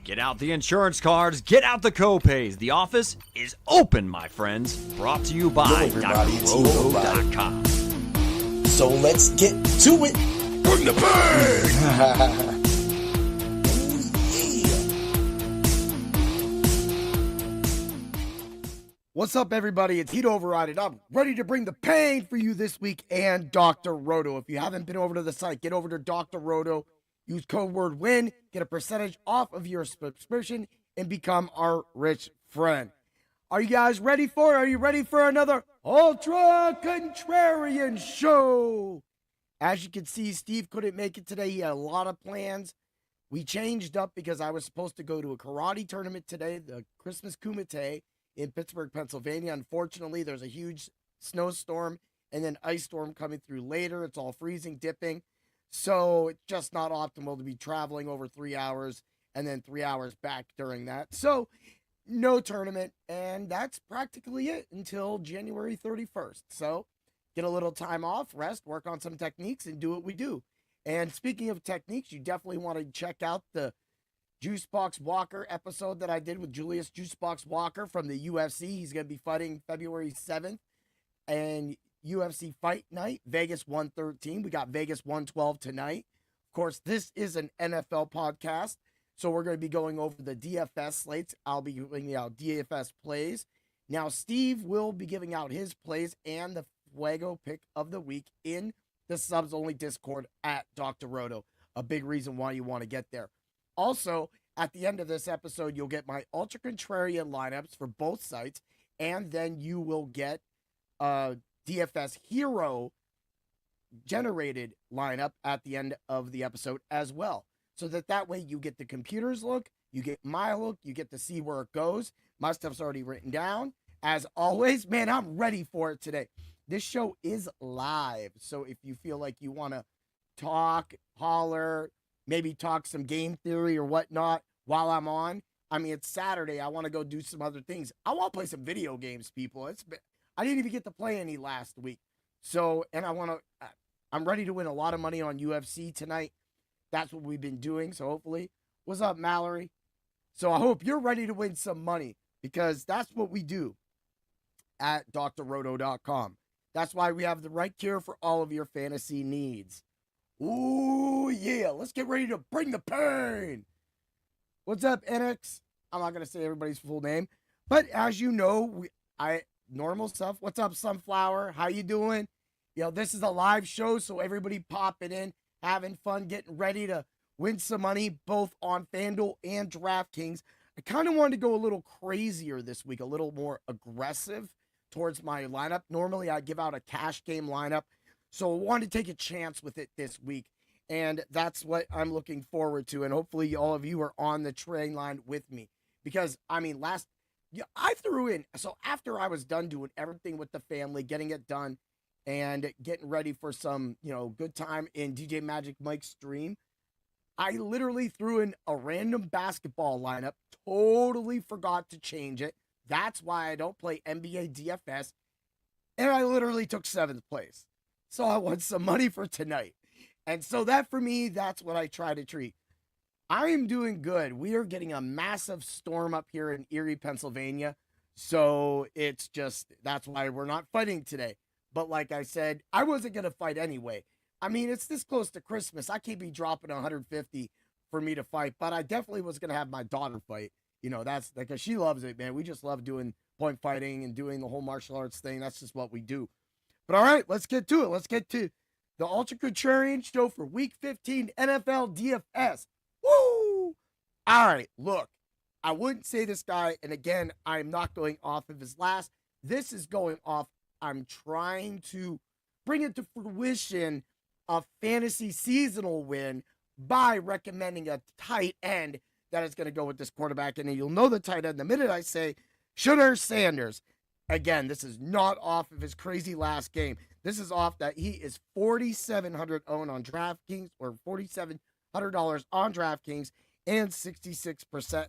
Get out the insurance cards, get out the co-pays. The office is open, my friends. Brought to you by DrRoto.com. So let's get to it. Bring the pain! What's up, everybody? It's Heat Override, and I'm ready to bring the pain for you this week and Dr. Roto. If you haven't been over to the site, get over to Dr. Roto. Use code word WIN, get a percentage off of your subscription, and become our rich friend. Are you guys ready for it? Are you ready for another Ultra Contrarian show? As you can see, Steve couldn't make it today. He had a lot of plans. We changed up because I was supposed to go to a karate tournament today, the Christmas Kumite in Pittsburgh, Pennsylvania. Unfortunately, there's a huge snowstorm and then ice storm coming through later. It's all freezing, dipping. So it's just not optimal to be traveling over 3 hours and then 3 hours back during that. So no tournament, and that's practically it until January 31st. So get a little time off, rest, work on some techniques, and do what we do. And speaking of techniques, you definitely want to check out the Juicebox Walker episode that I did with Julius Juicebox Walker from the UFC. He's going to be fighting February 7th. And UFC Fight Night, Vegas 113. We got Vegas 112 tonight. Of course, this is an NFL podcast, so we're going to be going over the DFS slates. I'll be giving out DFS plays. Now, Steve will be giving out his plays and the Fuego pick of the week in the subs-only Discord at Dr. Roto. A big reason why you want to get there. Also, at the end of this episode, you'll get my Ultra Contrarian lineups for both sites, and then you will get DFS Hero generated lineup at the end of the episode as well. So that way you get the computer's look, you get my look, you get to see where it goes. My stuff's already written down. As always, man, I'm ready for it today. This show is live. So if you feel like you want to talk, holler, maybe talk some game theory or whatnot while I'm on. I mean, it's Saturday. I want to go do some other things. I want to play some video games, people. I didn't even get to play any last week. So, and I'm ready to win a lot of money on UFC tonight. That's what we've been doing. So hopefully, what's up, Mallory? So I hope you're ready to win some money because that's what we do at drroto.com. That's why we have the right cure for all of your fantasy needs. Ooh, yeah. Let's get ready to bring the pain. What's up, NX? I'm not going to say everybody's full name. But as you know, normal stuff. What's up, Sunflower? How you doing? You know, this is a live show, so everybody popping in, having fun, getting ready to win some money, both on FanDuel and DraftKings. I kind of wanted to go a little crazier this week, a little more aggressive towards my lineup. Normally, I give out a cash game lineup, so I wanted to take a chance with it this week, and that's what I'm looking forward to, and hopefully all of you are on the train line with me, because, I mean, I threw in, so after I was done doing everything with the family, getting it done, and getting ready for some, good time in DJ Magic Mike's stream, I literally threw in a random basketball lineup, totally forgot to change it. That's why I don't play NBA DFS, and I literally took 7th place. So I won some money for tonight. And so that, for me, that's what I try to treat. I am doing good. We are getting a massive storm up here in Erie, Pennsylvania. So that's why we're not fighting today. But like I said, I wasn't going to fight anyway. I mean, it's this close to Christmas. I can't be dropping 150 for me to fight. But I definitely was going to have my daughter fight. That's because she loves it, man. We just love doing point fighting and doing the whole martial arts thing. That's just what we do. But all right, let's get to it. Let's get to the Ultra Contrarian show for Week 15 NFL DFS. Woo! All right, look, I wouldn't say this guy, and again, I'm not going off of his last. This is going off. I'm trying to bring it to fruition a fantasy seasonal win by recommending a tight end that is going to go with this quarterback. And you'll know the tight end the minute I say Shedeur Sanders. Again, this is not off of his crazy last game. This is off that he is $4,700 owned on DraftKings, or $4,700 on DraftKings, and 66%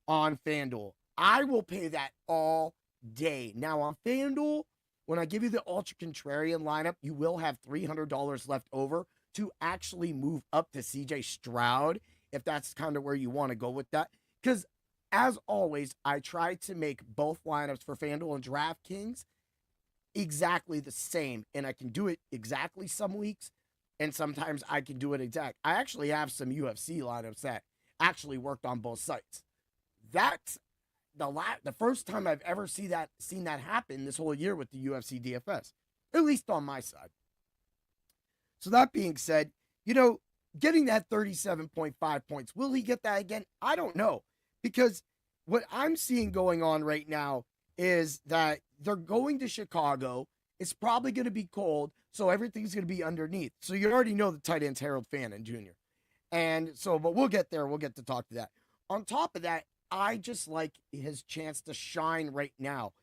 on FanDuel. I will pay that all day. Now on FanDuel, when I give you the Ultra Contrarian lineup, you will have $300 left over to actually move up to CJ Stroud if that's kind of where you want to go with that. Because as always, I try to make both lineups for FanDuel and DraftKings exactly the same. And I can do it exactly some weeks, and sometimes I can do it exact. I actually have some UFC lineups that actually worked on both sites. That's the first time I've ever seen that happen this whole year with the UFC DFS, at least on my side. So that being said, getting that 37.5 points, will he get that again? I don't know, because what I'm seeing going on right now is that they're going to Chicago. It's probably going to be cold, so everything's going to be underneath. So you already know the tight end's Harold Fannin Jr. And so, but we'll get there. We'll get to talk to that. On top of that, I just like his chance to shine right now.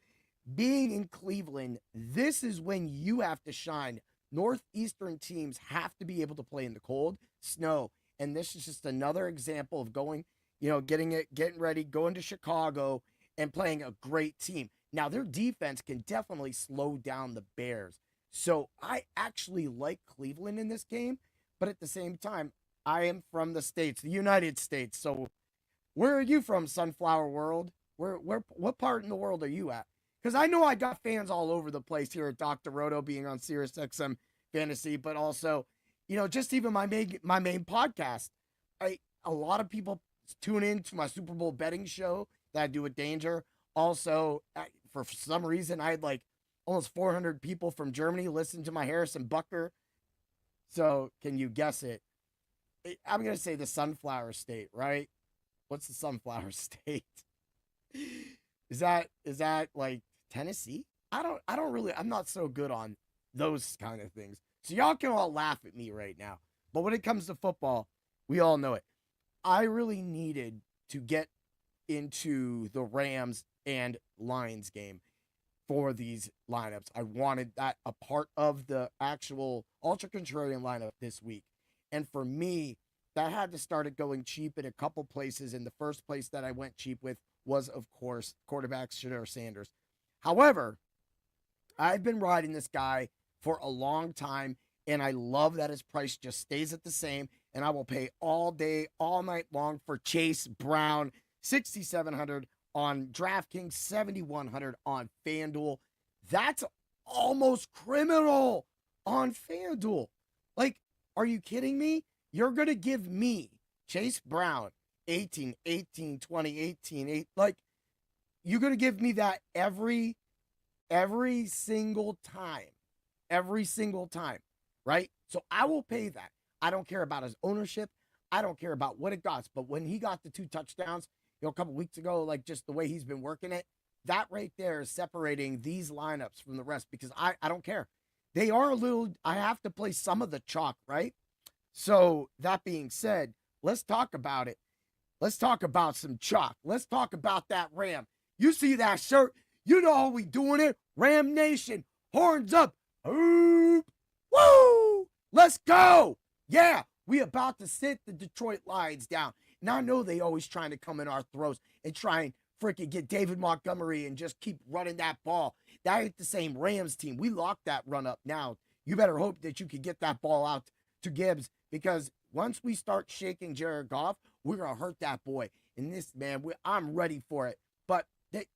Being in Cleveland, this is when you have to shine. Northeastern teams have to be able to play in the cold, snow, and this is just another example of going, getting ready, going to Chicago and playing a great team. Now, their defense can definitely slow down the Bears. So I actually like Cleveland in this game, but at the same time, I am from the States, the United States. So where are you from, Sunflower World? What part in the world are you at? Because I know I got fans all over the place here at Dr. Roto, being on SiriusXM Fantasy, but also, just even my main podcast. A lot of people tune in to my Super Bowl betting show that I do with Danger. Also, for some reason, I had like almost 400 people from Germany listen to my Harrison Bucker. So can you guess it? I'm going to say the Sunflower State, right? What's the Sunflower State? Is that like Tennessee? I'm not so good on those kind of things. So y'all can all laugh at me right now. But when it comes to football, we all know it. I really needed to get into the Rams and Lions game for these lineups. I wanted that a part of the actual Ultra Contrarian lineup this week. And for me, that had to start going cheap in a couple places. And the first place that I went cheap with was, of course, quarterback Shedeur Sanders. However, I've been riding this guy for a long time, and I love that his price just stays at the same. And I will pay all day, all night long for Chase Brown, 6,700 on DraftKings, 7,100 on FanDuel. That's almost criminal on FanDuel. Like, are you kidding me? You're going to give me Chase Brown 18, 18, 20, 18, 8. Like, you're going to give me that every single time. Every single time, right? So I will pay that. I don't care about his ownership. I don't care about what it costs. But when he got the 2 touchdowns, a couple weeks ago, like just the way he's been working it, that right there is separating these lineups from the rest, because I don't care. They are a little, I have to play some of the chalk, right? So that being said, let's talk about it. Let's talk about some chalk. Let's talk about that Ram. You see that shirt? You know how we doing it. Ram Nation, horns up. Woo! Let's go. Yeah, we about to sit the Detroit Lions down. And I know they always trying to come in our throats and try and freaking get David Montgomery and just keep running that ball. That ain't the same Rams team. We locked that run up now. You better hope that you can get that ball out to Gibbs, because once we start shaking Jared Goff, we're going to hurt that boy. And this, man, I'm ready for it. But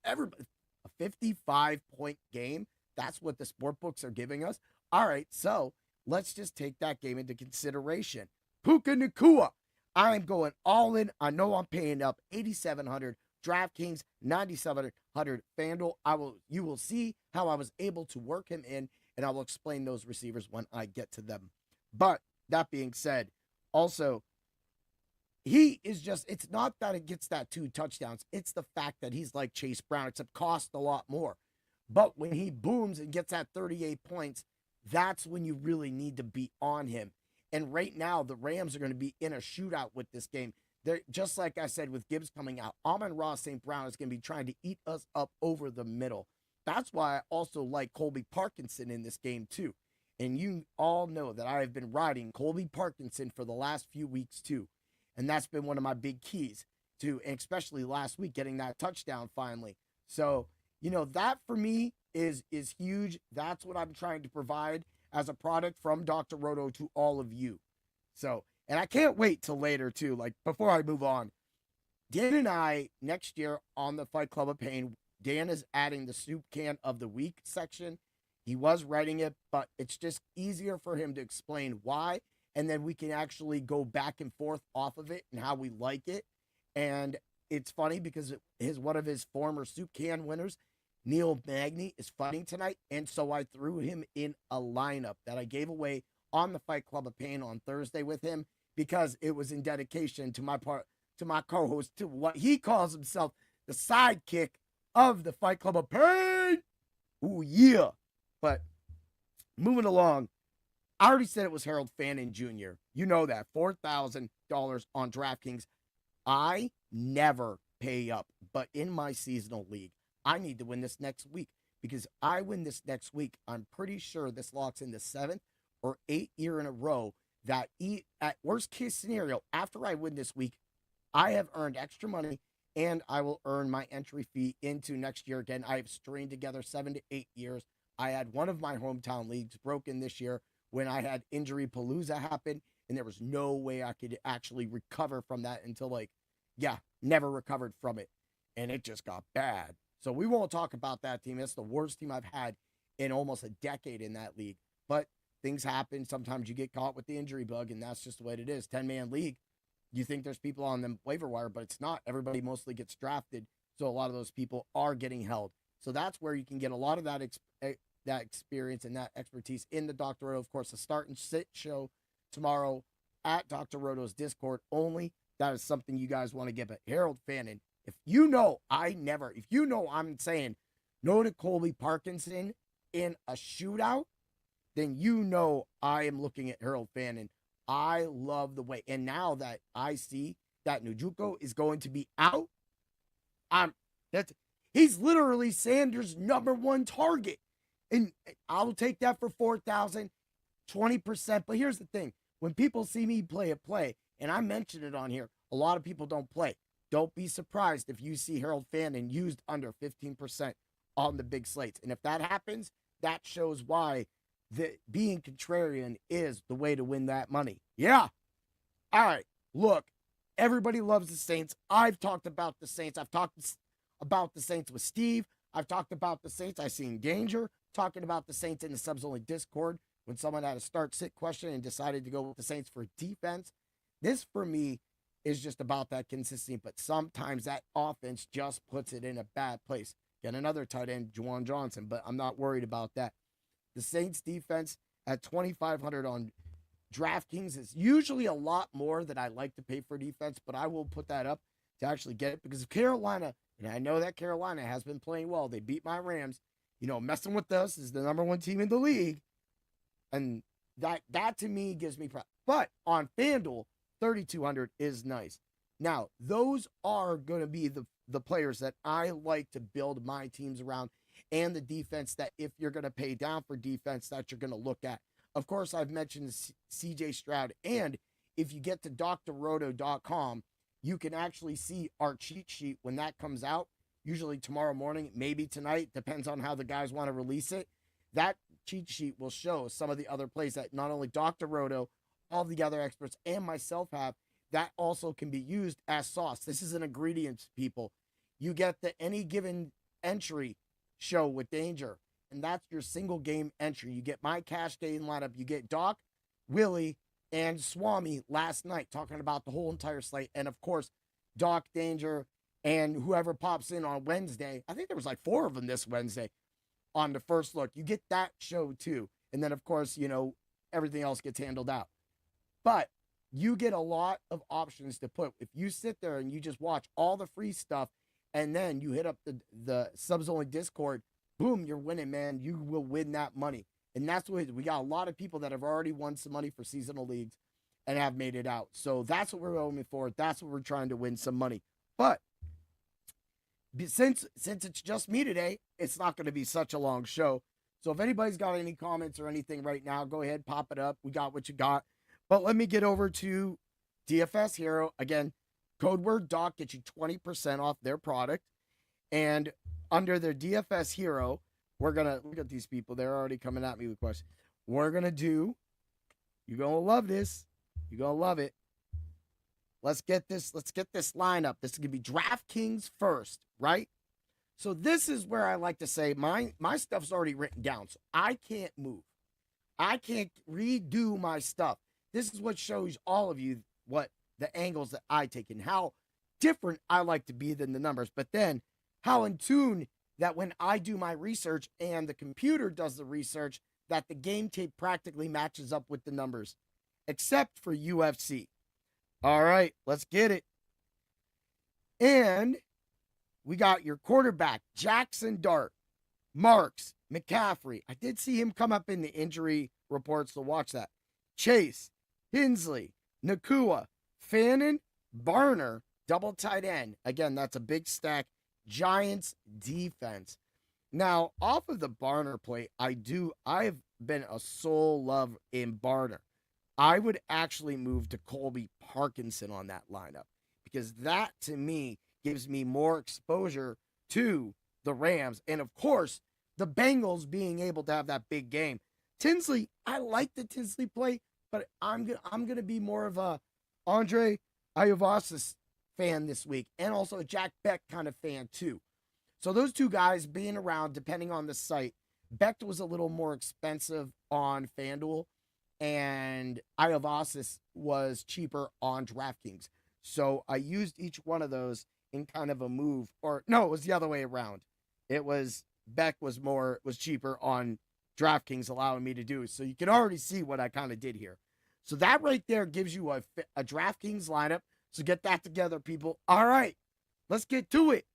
everybody, a 55-point game, that's what the sport books are giving us. All right, so let's just take that game into consideration. Puka Nacua, I'm going all in. I know I'm paying up 8,700. DraftKings, 9,700. FanDuel, you will see how I was able to work him in, and I will explain those receivers when I get to them. But that being said, also, he is just, it's not that it gets that 2 touchdowns. It's the fact that he's like Chase Brown, except cost a lot more. But when he booms and gets that 38 points, that's when you really need to be on him. And right now, the Rams are going to be in a shootout with this game. They're, just like I said, with Gibbs coming out, Amon-Ra St. Brown is going to be trying to eat us up over the middle. That's why I also like Colby Parkinson in this game too. And you all know that I have been riding Colby Parkinson for the last few weeks too. And that's been one of my big keys to, and especially last week, getting that touchdown finally. So, that for me is huge. That's what I'm trying to provide as a product from Dr. Roto to all of you. So And I can't wait till later, too. Like, before I move on, Dan and I, next year on the Fight Club of Pain, Dan is adding the soup can of the week section. He was writing it, but it's just easier for him to explain why. And then we can actually go back and forth off of it and how we like it. And it's funny because one of his former soup can winners, Neil Magny, is fighting tonight. And so I threw him in a lineup that I gave away on the Fight Club of Pain on Thursday with him because it was in dedication to my co-host, to what he calls himself the sidekick of the Fight Club of Pain. Ooh, yeah. But moving along, I already said it was Harold Fannin Jr. You know that. $4,000 on DraftKings. I never pay up, but in my seasonal league, I need to win this next week because I win this next week. I'm pretty sure this locks in the 7th or 8th year in a row that at worst case scenario, after I win this week, I have earned extra money and I will earn my entry fee into next year again. I have strained together 7 to 8 years. I had one of my hometown leagues broken this year when I had injury palooza happen, and there was no way I could actually recover from that until never recovered from it. And it just got bad. So we won't talk about that team. It's the worst team I've had in almost a decade in that league. But things happen. Sometimes you get caught with the injury bug, and that's just the way it is. 10-man league. You think there's people on the waiver wire, but it's not. Everybody mostly gets drafted, so a lot of those people are getting held. So that's where you can get a lot of that experience and that expertise in the Dr. Roto. Of course, the start and sit show tomorrow at Dr. Roto's Discord only. That is something you guys want to get. But Harold Fannin, if you know I'm saying no to Colby Parkinson in a shootout, then you know I am looking at Harold Fannin. I love the way. And now that I see that Njoku is going to be out, he's literally Sanders' #1 target. And I'll take that for 4,000, 20%. But here's the thing. When people see me play a play, and I mentioned it on here, a lot of people don't play. Don't be surprised if you see Harold Fannin used under 15% on the big slates. And if that happens, that shows why being contrarian is the way to win that money. Yeah. All right. Look, everybody loves the Saints. I've talked about the Saints. I've talked about the Saints with Steve. I've talked about the Saints. I've seen Danger talking about the Saints in the subs only Discord when someone had a start-sit question and decided to go with the Saints for defense. This, for me, is just about that consistency, but sometimes that offense just puts it in a bad place. Get another tight end, Juwan Johnson, but I'm not worried about that. The Saints defense at 2,500 on DraftKings is usually a lot more than I like to pay for defense, but I will put that up to actually get it because Carolina, and I know that Carolina has been playing well. They beat my Rams. Messing with us is the #1 team in the league. And that to me gives me pride. But on FanDuel, 3,200 is nice. Now, those are going to be the players that I like to build my teams around and the defense that if you're going to pay down for defense that you're going to look at. Of course, I've mentioned CJ Stroud. And if you get to drroto.com, you can actually see our cheat sheet when that comes out. Usually tomorrow morning, maybe tonight, depends on how the guys want to release it. That cheat sheet will show some of the other plays that not only Dr. Roto, all the other experts, and myself have, that also can be used as sauce. This is an ingredients, people. You get the any given entry show with Danger, and that's your single game entry. You get my cash game lineup. You get Doc, Willie, and Swami last night talking about the whole entire slate. And of course, Doc, Danger, and whoever pops in on Wednesday. I think there was like 4 of them this Wednesday on the first look. You get that show too. And then, of course, everything else gets handled out. But you get a lot of options to put. If you sit there and you just watch all the free stuff and then you hit up the subs only Discord, boom, you're winning, man. You will win that money. And that's what we got. A lot of people that have already won some money for seasonal leagues and have made it out. So that's what we're aiming for. That's what we're trying to win some money. But since it's just me today, it's not going to be such a long show. So if anybody's got any comments or anything right now, go ahead, pop it up. We got what you got. But let me get over to DFS Hero. Again, code word DOC gets you 20% off their product. And under their DFS Hero, we're going to look at these people. They're already coming at me with questions. We're going to do, you're going to love this, You're going to love it. Let's get this lineup. This is going to be DraftKings first, right? So this is where I like to say my stuff's already written down, so I can't move. I can't redo my stuff. This is what shows all of you what the angles that I take and how different I like to be than the numbers, but then how in tune that when I do my research and the computer does the research, that the game tape practically matches up with the numbers, except for UFC. All right, let's get it. And we got your quarterback, Jackson Dart, Marks, McCaffrey. I did see him come up in the injury reports, so watch that. Chase, Hensley, Nakua, Fannin, Barner, double tight end. Again, that's a big stack. Giants defense. Now, off of the Barner play, I've been a sole love in Barner. I would actually move to Colby Parkinson on that lineup because that, to me, gives me more exposure to the Rams. And, of course, the Bengals being able to have that big game. Tinsley, I like the Tinsley play, but I'm gonna be more of a Andre Iovasis fan this week and also a Jack Beck kind of fan, too. So those two guys being around, depending on the site, Beck was a little more expensive on FanDuel, and Iovasis was cheaper on DraftKings. So I used each one of those in kind of a move, or no, it was the other way around. It was Beck was cheaper on DraftKings, allowing me to do it. So you can already see what I kind of did here. So that right there gives you a DraftKings lineup. So get that together, people. All right, let's get to it.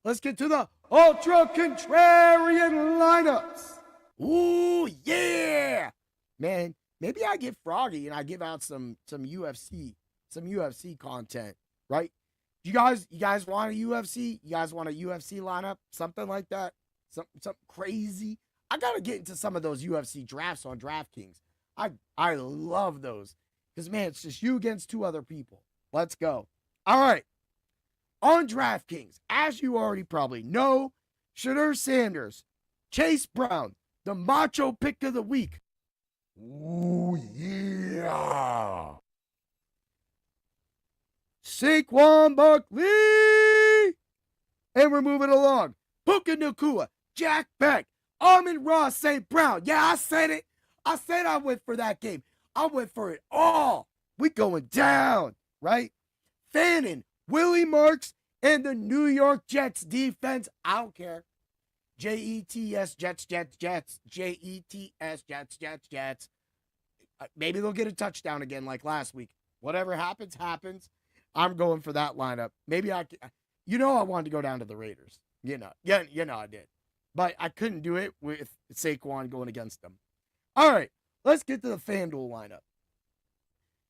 Let's get to the Ultra Contrarian Lineups. Ooh, yeah. Man, maybe I get froggy and I give out some UFC content, right? You guys want a UFC? You guys want a UFC lineup? Something like that? Something crazy? I got to get into some of those UFC drafts on DraftKings. I love those because, man, it's just you against two other people. Let's go. All right. On DraftKings, as you already probably know, Shedeur Sanders, Chase Brown, the macho pick of the week. Ooh, yeah. Saquon Barkley. And we're moving along. Puka Nacua, Jack Beck, Amon-Ra St. Brown. Yeah, I said it. I said I went for that game. I went for it all. We going down, right? Fannin, Willie Marks, and the New York Jets defense. I don't care. Jets, Jets, Jets. Jets, Jets, Jets. Maybe they'll get a touchdown again like last week. Whatever happens, happens. I'm going for that lineup. Maybe I wanted to go down to the Raiders. I did. But I couldn't do it with Saquon going against them. All right, let's get to the FanDuel lineup.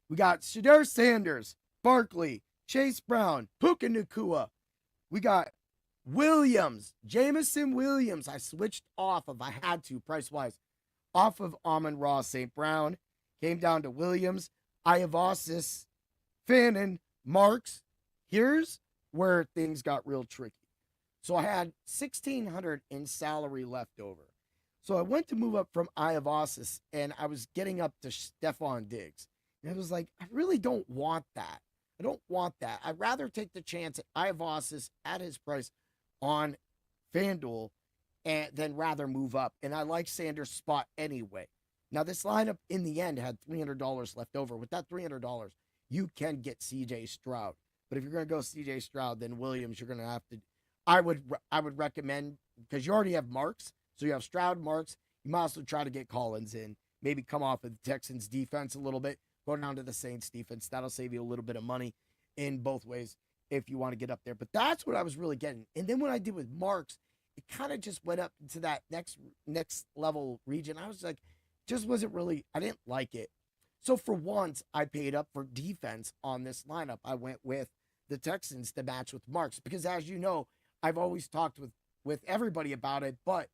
We got Shedeur Sanders, Barkley, Chase Brown, Puka Nacua. We got Williams, Jameson Williams. I switched off of, I had to, price-wise, off of Amon-Ra St. Brown. Came down to Williams, Iovasis, Fannin, Marks. Here's where things got real tricky. So I had $1,600 in salary left over. So I went to move up from Iovasis, and I was getting up to Stephon Diggs. And I was like, I really don't want that. I don't want that. I'd rather take the chance at Iovasis at his price on FanDuel and then rather move up. And I like Sanders' spot anyway. Now, this lineup in the end had $300 left over. With that $300, you can get C.J. Stroud. But if you're going to go C.J. Stroud, then Williams, you're going to have to. I would recommend, because you already have Marks. So you have Stroud, Marks. You might also try to get Collins in. Maybe come off of the Texans defense a little bit. Go down to the Saints defense. That'll save you a little bit of money in both ways if you want to get up there. But that's what I was really getting. And then what I did with Marks, it kind of just went up into that next level region. I was like, just wasn't really, I didn't like it. So for once, I paid up for defense on this lineup. I went with the Texans to match with Marks. Because as you know, I've always talked with everybody about it. But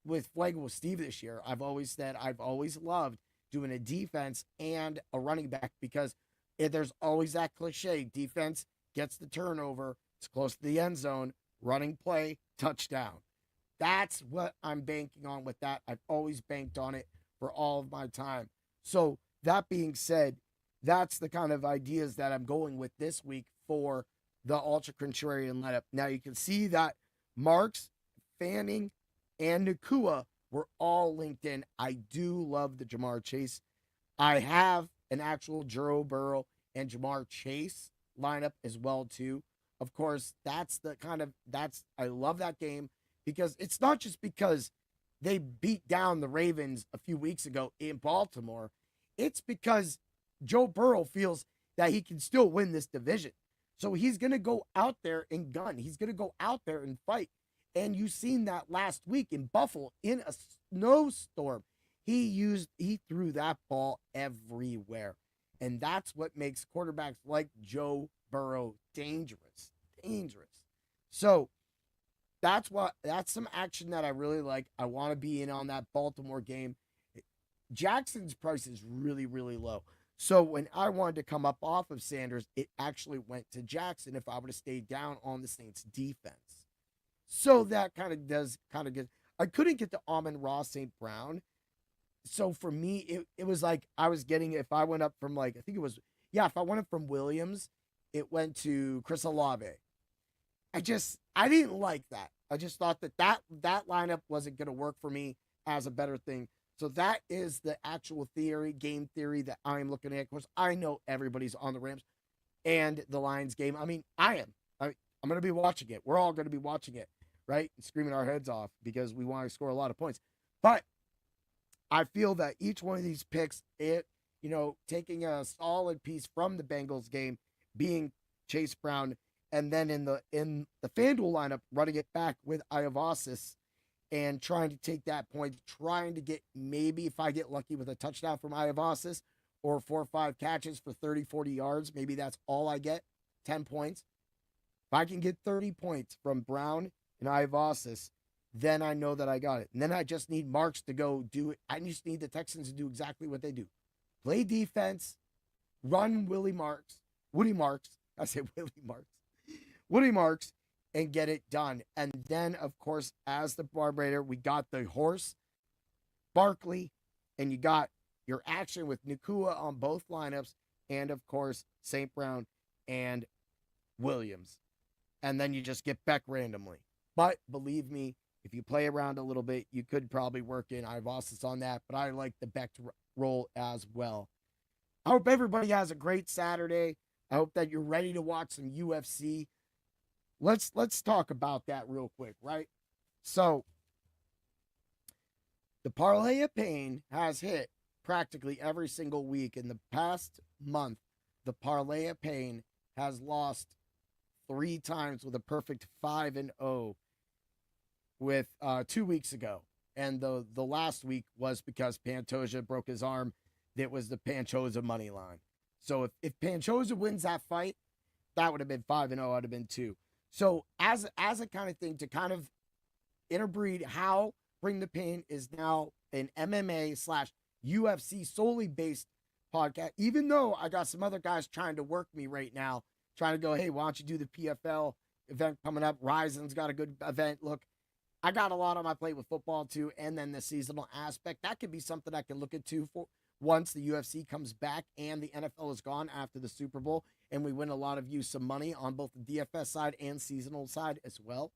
with Flagging with Steve this year, I've always said I've always loved doing a defense and a running back because there's always that cliche. Defense gets the turnover. It's close to the end zone. Running play, touchdown. That's what I'm banking on with that. I've always banked on it for all of my time. So that being said, that's the kind of ideas that I'm going with this week for the Ultra Contrarian lineup. Now you can see that Marks, Fanning, and Nakua were all linked in. I do love the Jamar Chase. I have an actual Joe Burrow and Jamar Chase lineup as well too. Of course, I love that game because it's not just because they beat down the Ravens a few weeks ago in Baltimore. It's because Joe Burrow feels that he can still win this division. So he's going to go out there and gun. He's going to go out there and fight. And you've seen that last week in Buffalo in a snowstorm. He threw that ball everywhere. And that's what makes quarterbacks like Joe Burrow dangerous. So that's some action that I really like. I want to be in on that Baltimore game. Jackson's price is really, really low. So when I wanted to come up off of Sanders, it actually went to Jackson if I would have stayed down on the Saints defense. So that kind of get. I couldn't get to Amon-Ra St. Brown. So for me, it was like I was getting, if I went up from if I went up from Williams, it went to Chris Olave. I didn't like that. I just thought that lineup wasn't going to work for me as a better thing. So that is the actual game theory that I'm looking at. Of course, I know everybody's on the Rams and the Lions game. I mean, I am. I'm going to be watching it. We're all going to be watching it, right? And screaming our heads off because we want to score a lot of points. But I feel that each one of these picks, taking a solid piece from the Bengals game, being Chase Brown, and then in the FanDuel lineup, running it back with Iavasis and trying to take that point, trying to get, maybe if I get lucky with a touchdown from Iavasis or 4 or 5 catches for 30, 40 yards, maybe that's all I get, 10 points. If I can get 30 points from Brown and Iavasis, then I know that I got it. And then I just need Marks to go do it. I just need the Texans to do exactly what they do. Play defense, run Woody Marks, and get it done. And then, of course, as the Barbrader, we got the horse, Barkley, and you got your action with Nakua on both lineups, and, of course, St. Brown and Williams. And then you just get Beck randomly. But believe me, if you play around a little bit, you could probably work in Ivasis on that, but I like the Beck roll as well. I hope everybody has a great Saturday. I hope that you're ready to watch some UFC. Let's talk about that real quick, right? So, the Parlay of Pain has hit practically every single week. In the past month, the Parlay of Pain has lost 3 times with a perfect 5-0 with 2 weeks ago. And the last week was because Pantoja broke his arm. It was the Pantoja money line. So if Pantoja wins that fight, that would have been 5-0. I'd have been 2. So as a kind of thing to kind of interbreed how Bring the Pain is now an MMA/UFC solely based podcast, even though I got some other guys trying to work me right now, trying to go, hey, why don't you do the PFL event coming up? Ryzen's got a good event. Look, I got a lot on my plate with football too, and then the seasonal aspect. That could be something I can look into for once the UFC comes back and the NFL is gone after the Super Bowl, and we win a lot of you some money on both the DFS side and seasonal side as well.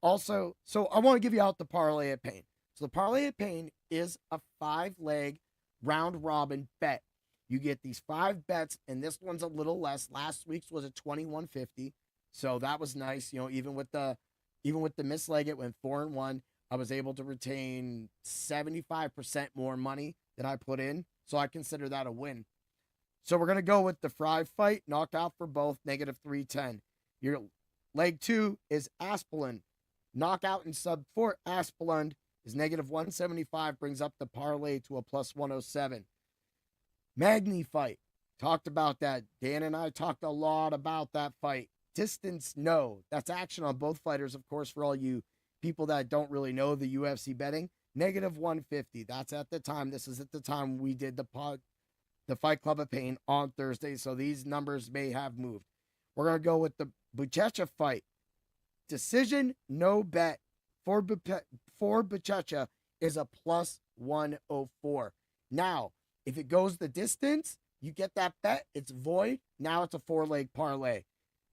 Also, so I want to give you out the Parlay of Pain. So the Parlay of Pain is a 5-leg round robin bet. You get these 5 bets, and this one's a little less. Last week's was a $21.50, so that was nice. Even with the missed leg, it went 4-1. I was able to retain 75% more money than I put in, so I consider that a win. So we're gonna go with the Fry fight, knocked out for both, -310. Your leg 2 is Aspelund, knockout in sub 4. Aspelund is -175, brings up the parlay to a +107. Magny fight, talked about that. Dan and I talked a lot about that fight. Distance, no. That's action on both fighters, of course, for all you people that don't really know the UFC betting. -150. That's at the time. This is at the time we did the Fight Club of Pain on Thursday, so these numbers may have moved. We're going to go with the Buchecha fight. Decision, no bet for Buchecha is a +104. Now, if it goes the distance, You get that bet, it's void. Now it's a 4-leg parlay.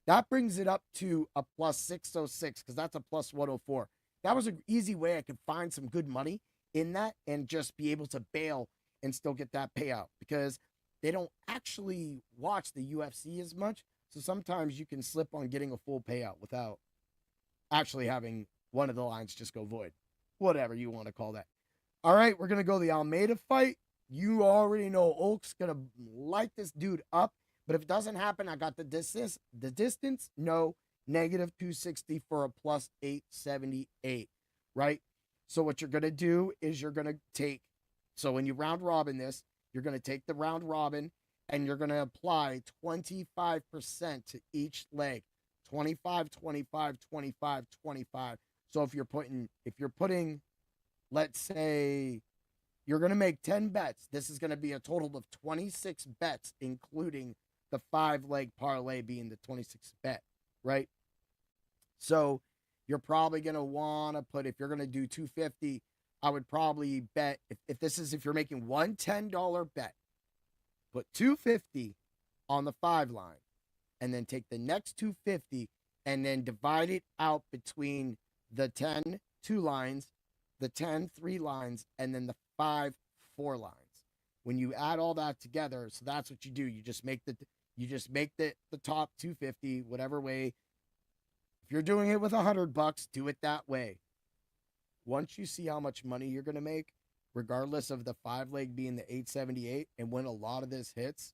That brings it up to a plus 606 because that's a plus 104. That was an easy way I could find some good money in that and just be able to bail and still get that payout because they don't actually watch the UFC as much. So sometimes you can slip on getting a full payout without actually having one of the lines just go void. Whatever you want to call that. All right, we're going to go the Almeida fight. You already know Oak's going to light this dude up. But if it doesn't happen, I got the distance. No, negative 260 for a plus 878, right? So what you're going to do is you're going to take, so when you round robin this, you're going to take the round robin and you're going to apply 25% to each leg. 25, 25, 25, 25. So if you're putting, let's say, you're going to make 10 bets. This is going to be a total of 26 bets, including the 5-leg parlay being the 26th bet, right? So you're probably going to want to put, if you're going to do 250, I would probably bet, if you're making one $10 bet, put 250 on the 5 line, and then take the next 250 and then divide it out between the 10 2 lines, the 10 3 lines, and then the 5 4 lines. When you add all that together, so that's what you do. You just make the top 250, whatever way. If you're doing it with $100, do it that way. Once you see how much money you're going to make, regardless of the 5-leg being the 878, and when a lot of this hits,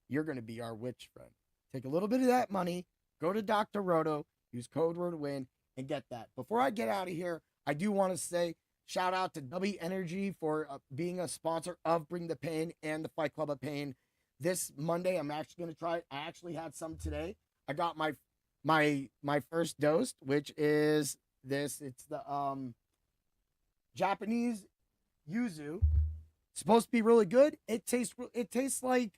you're going to be our witch friend. Take a little bit of that money, go to Dr. Roto, use code WordWin, and get that. Before I get out of here, I do want to say shout out to W Energy for being a sponsor of Bring the Pain and the Fight Club of Pain. This Monday, I'm actually going to try it. I actually had some today. I got my first dose, which is this. It's the Japanese yuzu. It's supposed to be really good. It tastes like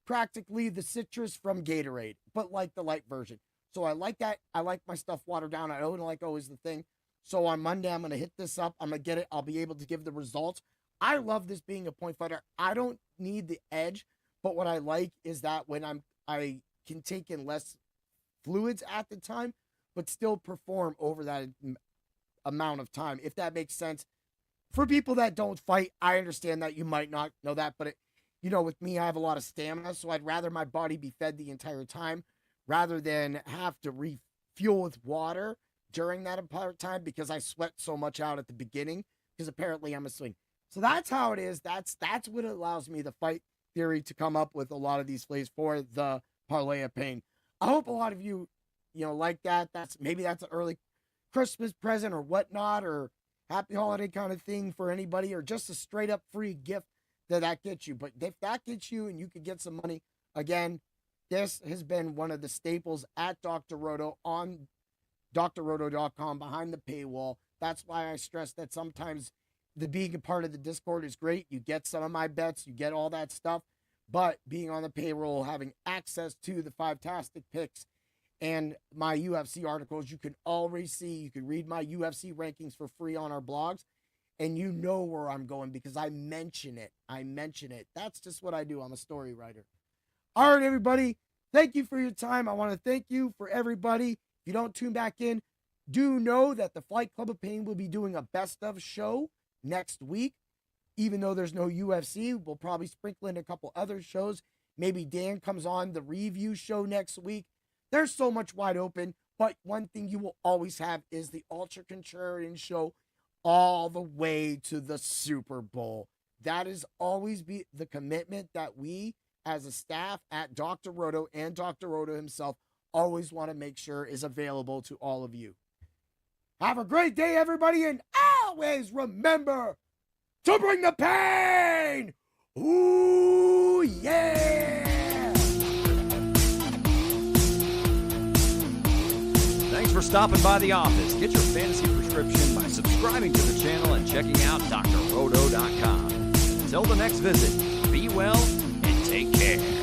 practically the citrus from Gatorade, but like the light version. So I like that. I like my stuff watered down. I don't like always the thing. So on Monday, I'm going to hit this up. I'm going to get it. I'll be able to give the results. I love this being a point fighter. I don't need the edge, but what I like is that when I can take in less fluids at the time, but still perform over that amount of time, if that makes sense. For people that don't fight, I understand that you might not know that, but with me, I have a lot of stamina, so I'd rather my body be fed the entire time rather than have to refuel with water during that entire time because I sweat so much out at the beginning because apparently I'm a swing. So that's how it is. That's what allows me, the fight theory, to come up with a lot of these plays for the parlay of pain. I hope a lot of you, like that. Maybe that's an early Christmas present or whatnot, or happy holiday kind of thing for anybody, or just a straight up free gift that gets you. But if that gets you and you could get some money, again, this has been one of the staples at Dr. Roto on drroto.com behind the paywall. That's why I stress that sometimes the being a part of the Discord is great. You get some of my bets, you get all that stuff, but being on the payroll, having access to the 5-tastic picks and my UFC articles, you can already see, you can read my UFC rankings for free on our blogs, and you know where I'm going because I mention it. That's just what I do. I'm a story writer. All right, everybody. Thank you for your time. I want to thank you for everybody. If you don't tune back in, do know that the Flight Club of Pain will be doing a best of show next week. Even though there's no UFC, we'll probably sprinkle in a couple other shows. Maybe Dan comes on the review show next week. There's so much wide open, but one thing you will always have is the Ultra Contrarian show all the way to the Super Bowl. That is always be the commitment that we as a staff at Dr. Roto and Dr. Roto himself always want to make sure is available to all of you. Have a great day, everybody, and always remember to bring the pain! Ooh, yeah! Thanks for stopping by the office. Get your fantasy prescription by subscribing to the channel and checking out drroto.com. Until the next visit, be well and take care.